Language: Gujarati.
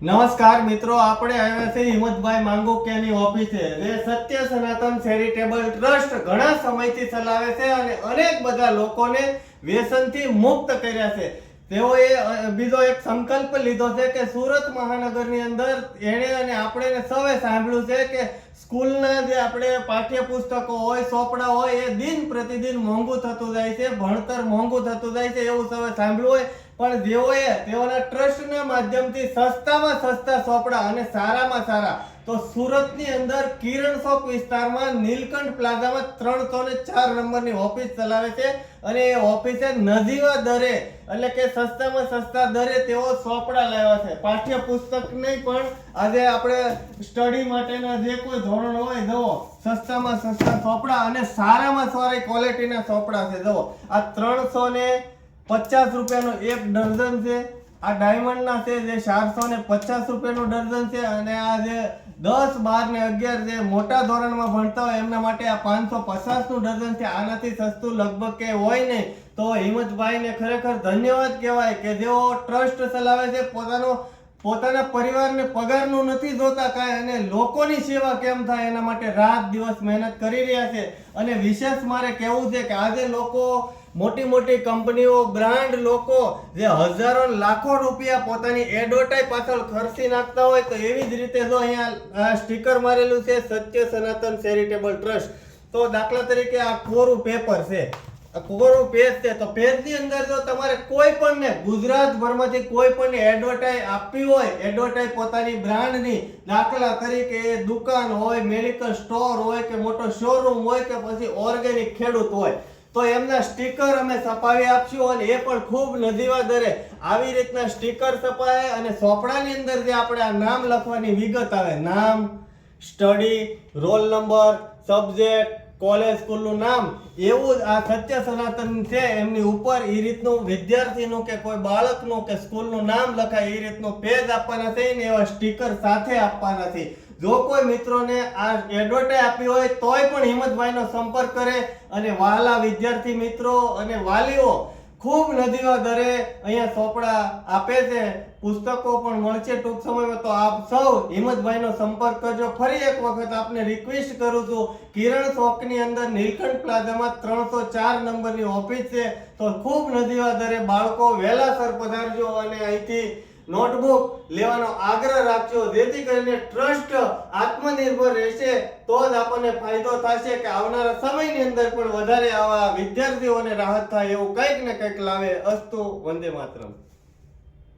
નમસ્કાર મિત્રો, આપણે આવ્યા છે હિંમતભાઈ માંગોકિયાની ઓફિસે. જે સત્ય સનાતન ચેરિટેબલ ટ્રસ્ટ ઘણા સમયથી ચલાવે છે અને અનેક બધા લોકોને વ્યસનથી મુક્ત કર્યા છે. તેઓએ બીજો એક સંકલ્પ લીધો છે કે સુરત મહાનગરની અંદર એણે અને આપણે સૌએ સાંભળ્યું છે કે સ્કૂલના જે આપણે પાઠ્યપુસ્તકો હોય, ચોપડા હોય, એ દિન પ્રતિદિન મોંઘું થતું જાય છે, ભણતર મોંઘું થતું જાય છે, એવું સૌએ સાંભળ્યું હોય. પણ તેઓના ટ્રસ્ટના માધ્યમથી સસ્તામાં સસ્તા ચોપડા અને સારામાં સારા તો સુરતની અંદર કિરણ ચોક વિસ્તારમાં નીલકંઠ પ્લાઝામાં 304 નંબરની ઓફિસ ચલાવે છે અને એ ઓફિસે નજીવા દરે એટલે કે સસ્તામાં સસ્તા દરે તેઓ ચોપડા લાવ્યા છે. પાઠ્યપુસ્તક નહીં પણ આજે આપણે સ્ટડી માટેના જે કોઈ ધોરણ હોય, જુઓ સસ્તામાં સસ્તા ચોપડા અને સારામાં સારી ક્વોલિટીના ચોપડા છે. જુઓ આ 350 રૂપિયાનો એક ડઝન છે. આ ડાયમંડના છે જે 450 રૂપિયાનું ડઝન છે અને આ જે 10, 12 ને 11 જે મોટા ધોરણમાં ભણતા હોય એમના માટે આ 550 નું ડઝન છે. આનાથી સસ્તું લગભગ કે હોય નહીં. તો હિંમતભાઈને ખરેખર ધન્યવાદ કહેવાય કે જેઓ ટ્રસ્ટ ચલાવે છે, પોતાના પરિવારને પગારનું નથી જોતા કાંઈ અને લોકોની સેવા કેમ થાય એના માટે રાત દિવસ મહેનત કરી રહ્યા છે. અને વિશેષ મારે કહેવું છે કે આજે લોકો મોટી મોટી કંપનીઓ, બ્રાન્ડ લોકો જે હજારો લાખો રૂપિયા પોતાની એડવર્ટાઇઝ પાછળ ખર્ચી નાખતા હોય, તો એવી જ રીતે જો અહીંયા સ્ટીકર મારેલું છે સત્ય સનાતન ચેરિટેબલ ટ્રસ્ટ. તો દાખલા તરીકે આ કોરું પેપર છે, આ કોરું પેજ છે. તો પેજની અંદર જો તમારે કોઈ પણ ને ગુજરાતભરમાંથી કોઈ પણ એડવર્ટાઇઝ આપવી હોય, એડવર્ટાઇઝ પોતાની બ્રાન્ડની, દાખલા તરીકે દુકાન હોય, મેડિકલ સ્ટોર હોય કે મોટો શોરૂમ હોય કે પછી ઓર્ગેનિક ખેડૂત હોય, તો એમના સ્ટીકર અમે છપાવી આપશું અને એ પણ ખૂબ નજીવા દરે. આવી રીતના સ્ટીકર છપાય અને ચોપડાની અંદર જે આપણે આ નામ લખવાની વિગત આવે, નામ, study, roll number, subject, college, સ્કૂલનું નામ, એવું આ સત્ય સનાતન છે એમની ઉપર એ રીતનું વિદ્યાર્થીનું કે કોઈ બાળકનું કે સ્કૂલનું નામ લખાય એ રીતનું પેજ આપવાના છે ને એવા સ્ટીકર સાથે આપવાના છે. જો કોઈ મિત્રોને આ એડવર્ટાઇઝ આપી હોય તોય પણ હિંમતભાઈનો સંપર્ક કરે અને વાલા વિદ્યાર્થી મિત્રો અને વાલીઓ ખૂબ નજીવા દરે અહીંયા ચોપડા આપે છે, પુસ્તકો પણ મળશે ટૂંક સમયમાં. તો આપ સૌ હિંમતભાઈનો સંપર્ક કરજો. ફરી એક વખત આપને રિક્વેસ્ટ કરું છું, કિરણ ચોકની અંદર નીલકંઠ પ્લાઝામાં 304 નંબરની ઓફિસ છે. તો ખૂબ નજીવા દરે બાળકો વહેલાસર પધારજો અને અહીંથી નોટબુક લેવાનો આગ્રહ રાખજો, જેથી કરીને ટ્રસ્ટ આત્મનિર્ભર રહેશે. તો જ આપણને ફાયદો થશે કે આવનારા સમયની અંદર પણ વધારે આવા વિદ્યાર્થીઓને રાહત થાય એવું કંઈક ને કંઈક લાવે. અસ્તુ. વંદે માતરમ.